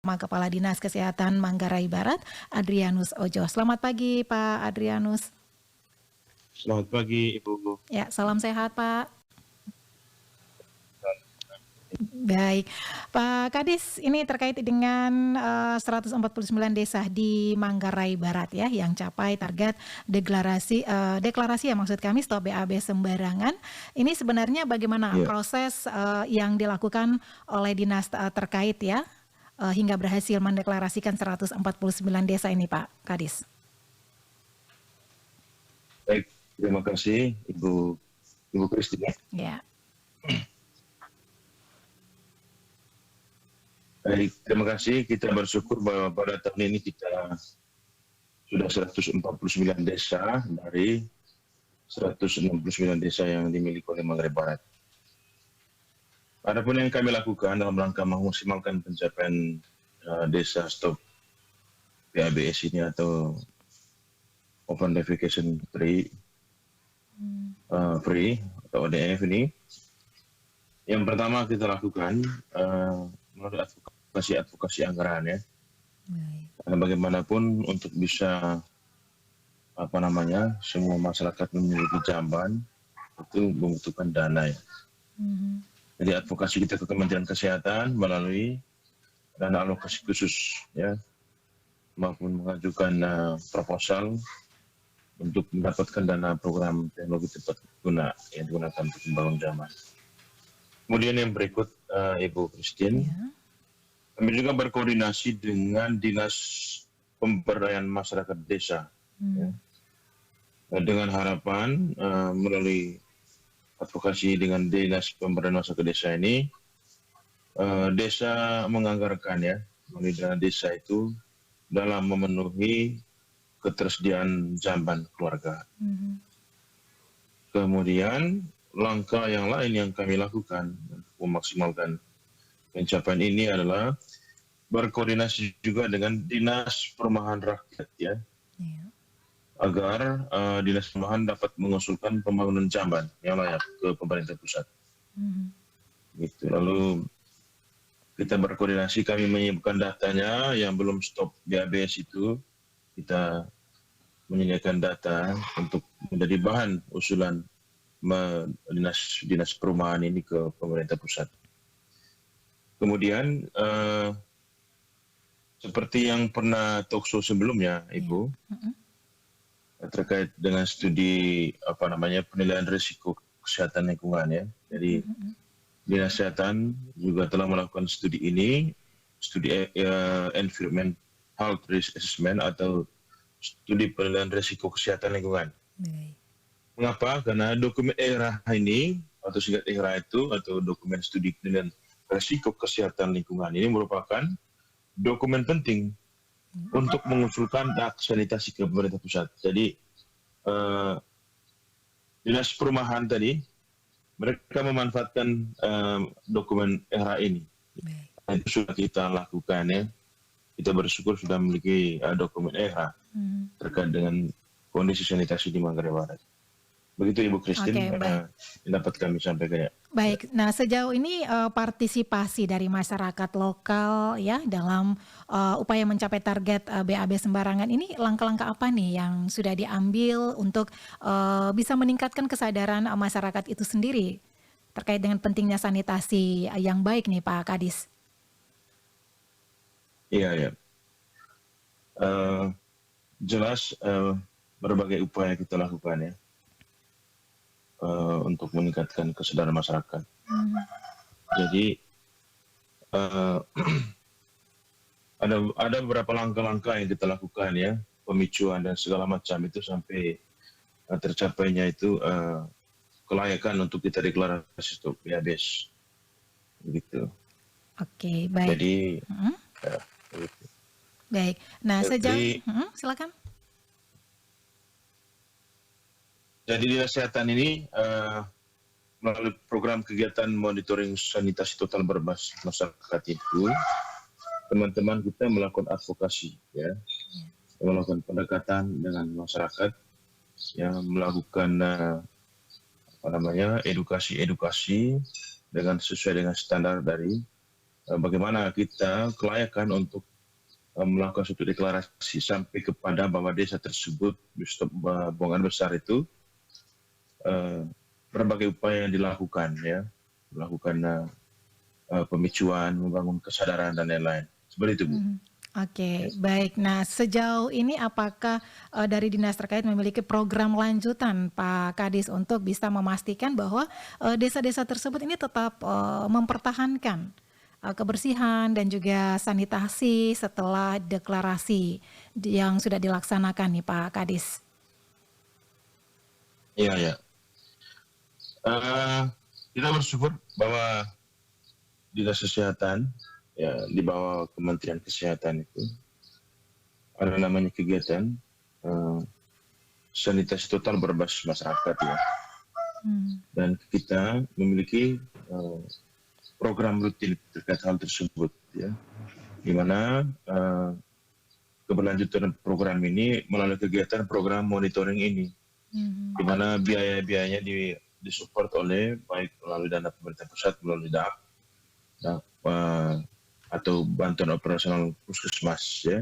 Kepala Dinas Kesehatan Manggarai Barat, Adrianus Ojo. Selamat pagi, Pak Adrianus. Selamat pagi, Ibu. Ya, salam sehat, Pak. Baik, Pak Kadis, ini terkait dengan 149 desa di Manggarai Barat ya, yang capai target deklarasi ya maksud kami stop BAB sembarangan. Ini sebenarnya bagaimana proses yang dilakukan oleh dinas terkait ya, hingga berhasil mendeklarasikan 149 desa ini, Pak Kadis? Baik, terima kasih Ibu Christine. Ya. Baik, terima kasih. Kita bersyukur bahwa pada tahun ini kita sudah 149 desa dari 169 desa yang dimiliki oleh Manggarai Barat. Adapun yang kami lakukan dalam rangka memaksimalkan pencapaian desa stop PABS ini atau Open Defecation Free atau ODF ini, yang pertama kita lakukan melalui advokasi anggaran ya. Karena bagaimanapun untuk bisa semua masyarakat memiliki jamban itu membutuhkan dana ya. Jadi advokasi kita ke Kementerian Kesehatan melalui dana alokasi khusus ya, maupun mengajukan proposal untuk mendapatkan dana program teknologi tepat guna yang digunakan untuk membangun jamban. Kemudian yang berikut Ibu Christine, kami juga berkoordinasi dengan Dinas Pemberdayaan Masyarakat Desa ya, dengan harapan melalui advokasi dengan Dinas Pemberdayaan Masyarakat Desa ini, desa menganggarkan ya melalui dana desa itu dalam memenuhi ketersediaan jamban keluarga. Kemudian langkah yang lain yang kami lakukan untuk memaksimalkan pencapaian ini adalah berkoordinasi juga dengan Dinas Perumahan Rakyat ya, agar Dinas Perumahan dapat mengusulkan pembangunan jamban yang layak ke pemerintah pusat. Gitu. Lalu kita berkoordinasi, kami menyiapkan datanya yang belum stop BABS itu, kita menyediakan data untuk menjadi bahan usulan dinas perumahan ini ke pemerintah pusat. Kemudian seperti yang pernah talkshow sebelumnya, Ibu, terkait dengan studi penilaian risiko kesehatan lingkungan ya. Jadi Dinas Kesehatan juga telah melakukan studi ini, studi Environment Health Risk Assessment atau studi penilaian risiko kesehatan lingkungan. Mengapa? Karena dokumen ERA ini atau singkat ERA itu atau dokumen studi penilaian risiko kesehatan lingkungan ini merupakan dokumen penting untuk mengusulkan hak sanitasi ke pemerintah pusat. Jadi Dinas Perumahan tadi mereka memanfaatkan dokumen ERA ini. Itu sudah kita lakukan ya. Kita bersyukur sudah memiliki dokumen ERA terkait dengan kondisi sanitasi di Manggarai Barat. Begitu Ibu Christine, dapat kami sampaikan ya. Baik, nah sejauh ini partisipasi dari masyarakat lokal ya dalam upaya mencapai target BAB sembarangan ini, langkah-langkah apa nih yang sudah diambil untuk bisa meningkatkan kesadaran masyarakat itu sendiri terkait dengan pentingnya sanitasi yang baik nih Pak Kadis? Iya. Jelas berbagai upaya kita lakukan ya untuk meningkatkan kesadaran masyarakat. Jadi ada beberapa langkah-langkah yang kita lakukan ya, pemicuan dan segala macam itu sampai tercapainya itu kelayakan untuk kita deklarasi stop BABS. Begitu. Oke, baik. Jadi baik. Nah, sejauh silakan. Jadi Dinas Kesehatan ini melalui program kegiatan monitoring sanitasi total berbasis masyarakat itu, teman-teman kita melakukan advokasi ya, melakukan pendekatan dengan masyarakat yang melakukan edukasi dengan sesuai dengan standar dari bagaimana kita kelayakan untuk melakukan suatu deklarasi sampai kepada bahwa desa tersebut di stop buangan besar itu, berbagai upaya yang dilakukan ya, melakukan pemicuan, membangun kesadaran dan lain-lain. Seperti itu, Bu. Oke, baik. Nah, sejauh ini apakah dari dinas terkait memiliki program lanjutan, Pak Kadis, untuk bisa memastikan bahwa desa-desa tersebut ini tetap mempertahankan kebersihan dan juga sanitasi setelah deklarasi yang sudah dilaksanakan nih, Pak Kadis? Iya, ya. Kita bersyukur bahwa Dinas Kesehatan ya di bawah Kementerian Kesehatan itu ada namanya kegiatan sanitasi total berbasis masyarakat ya. Dan kita memiliki program rutin terkait hal tersebut ya, di mana keberlanjutan program ini melalui kegiatan program monitoring ini, di mana biaya-biayanya disupport oleh baik melalui dana pemerintah pusat melalui DAP atau bantuan operasional puskesmas ya.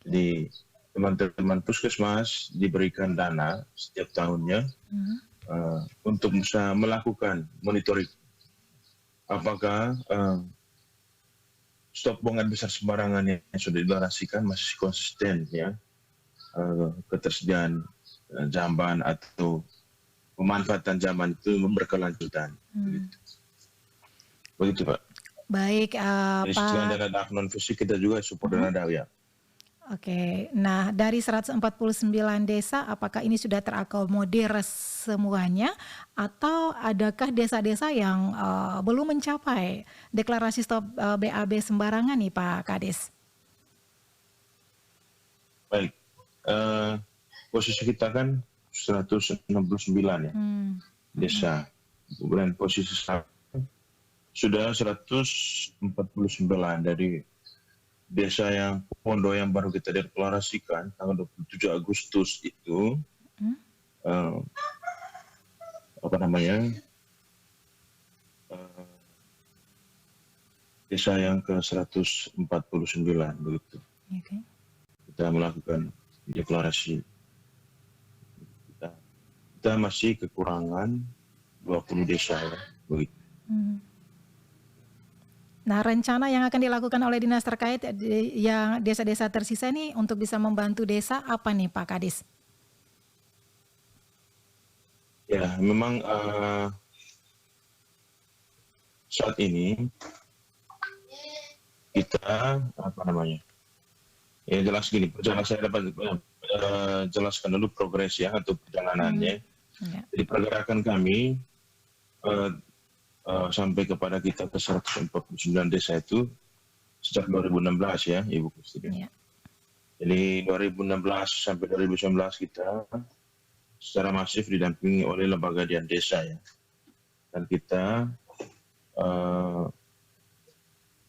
Jadi teman-teman puskesmas diberikan dana setiap tahunnya untuk bisa melakukan monitoring apakah stop buangan besar sembarangan yang sudah dideklarasikan masih konsisten ya, ketersediaan jamban atau pemanfaatan jamban itu berkelanjutan. Begitu Pak. Baik, Jadi Pak. selain dana non fisik kita juga support dana ya. Oke, nah dari 149 desa, apakah ini sudah terakomodir semuanya, atau adakah desa-desa yang belum mencapai deklarasi stop BAB sembarangan nih Pak Kadis? Baik, posisi kita kan 169 ya desa, kemudian posisi sudah 149 dari desa yang pondok yang baru kita deklarasikan tanggal 27 Agustus itu desa yang ke 149 begitu. Okay. Kita melakukan deklarasi. Kita masih kekurangan 20 desa ya, begitu. Nah, rencana yang akan dilakukan oleh dinas terkait yang desa-desa tersisa ini untuk bisa membantu desa apa nih Pak Kadis? Ya, memang saat ini kita ya jelas gini, saya dapat jelaskan dulu progres ya atau perjalanannya. Jadi pergerakan kami sampai kepada kita ke 149 desa itu sejak 2016 ya Ibu Kustina. Jadi 2016 sampai 2019 kita secara masif didampingi oleh lembaga dian desa ya. Dan kita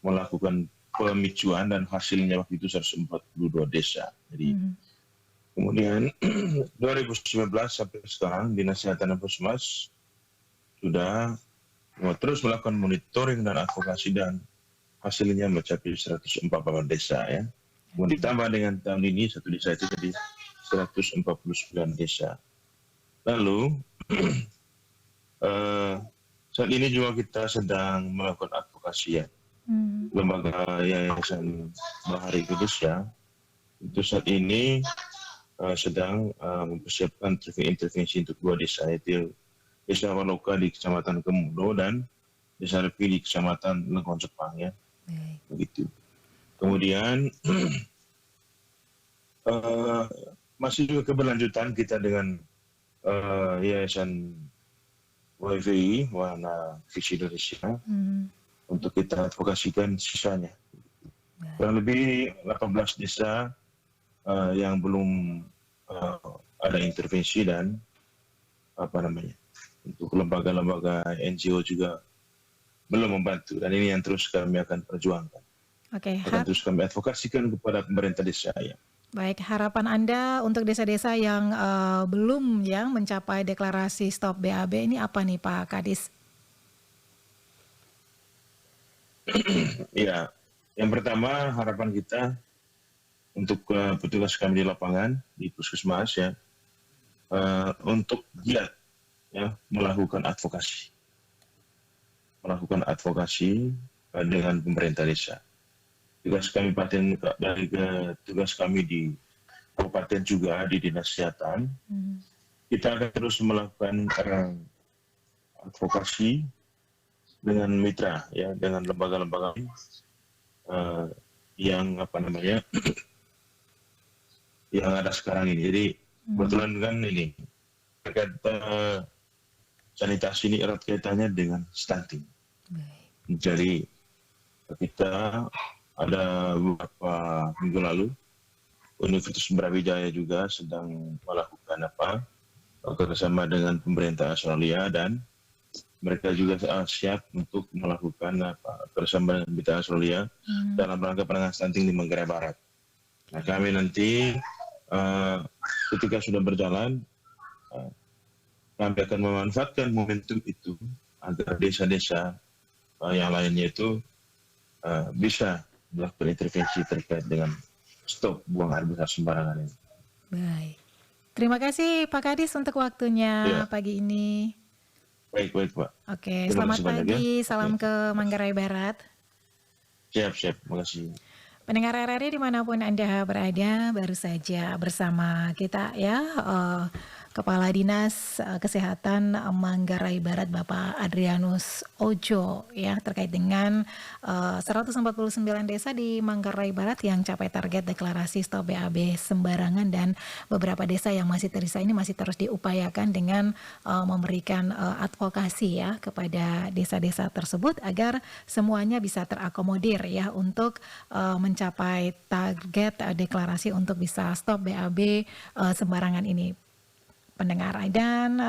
melakukan pemicuan dan hasilnya waktu itu 142 desa. Jadi kemudian 2019 sampai sekarang Dinas Kesehatan dan Puskesmas sudah terus melakukan monitoring dan advokasi dan hasilnya mencapai 144 desa ya. Kemudian ditambah dengan tahun ini satu desa itu jadi 149 desa. Lalu saat ini juga kita sedang melakukan advokasi ya. Lembaga Yayasan Bahari Indonesia itu saat ini sedang mempersiapkan intervensi untuk dua desa, yaitu Desa Waloka di Kecamatan Kemudo dan Desa Repi di Kecamatan Lengkon Sepang ya. Begitu. Kemudian masih juga keberlanjutan kita dengan Yayasan WVI Wana Visi Indonesia untuk kita advokasikan sisanya. Kurang lebih 18 desa yang belum ada intervensi dan untuk lembaga-lembaga NGO juga belum membantu, dan ini yang terus kami akan perjuangkan. Akan terus kami advokasikan kepada pemerintah desa ya. Baik, harapan Anda untuk desa-desa yang belum ya mencapai deklarasi stop BAB ini apa nih Pak Kadis? Ya, yang pertama harapan kita untuk petugas kami di lapangan di puskesmas ya, untuk giat ya melakukan advokasi dengan pemerintah desa. Tugas kami di kabupaten juga di dinas kesehatan, kita akan terus melakukan advokasi dengan mitra ya, dengan lembaga-lembaga yang yang ada sekarang ini. Jadi kebetulan kan ini terkait sanitasi ini erat kaitannya dengan stunting. Jadi kita ada beberapa minggu lalu Universitas Brawijaya juga sedang melakukan bersama dengan pemerintah Australia, dan mereka juga siap untuk melakukan bersama dengan pemerintah Australia dalam rangka penanganan stunting di Manggarai Barat. Nah, kami nanti ketika sudah berjalan, kami akan memanfaatkan momentum itu agar desa-desa yang lainnya itu bisa melakukan intervensi terkait dengan stop buang air besar sembarangan ini. Baik. Terima kasih Pak Kadis untuk waktunya pagi ini. Baik Pak. Oke, selamat pagi. Salam ke Manggarai Barat. Siap. Terima kasih. Pendengar RRI dimanapun Anda berada, baru saja bersama kita ya Kepala Dinas Kesehatan Manggarai Barat Bapak Adrianus Ojo ya, terkait dengan 149 desa di Manggarai Barat yang capai target deklarasi stop BAB sembarangan, dan beberapa desa yang masih tersisa ini masih terus diupayakan dengan memberikan advokasi ya kepada desa-desa tersebut agar semuanya bisa terakomodir ya untuk mencapai target deklarasi untuk bisa stop BAB sembarangan ini, pendengar. Dan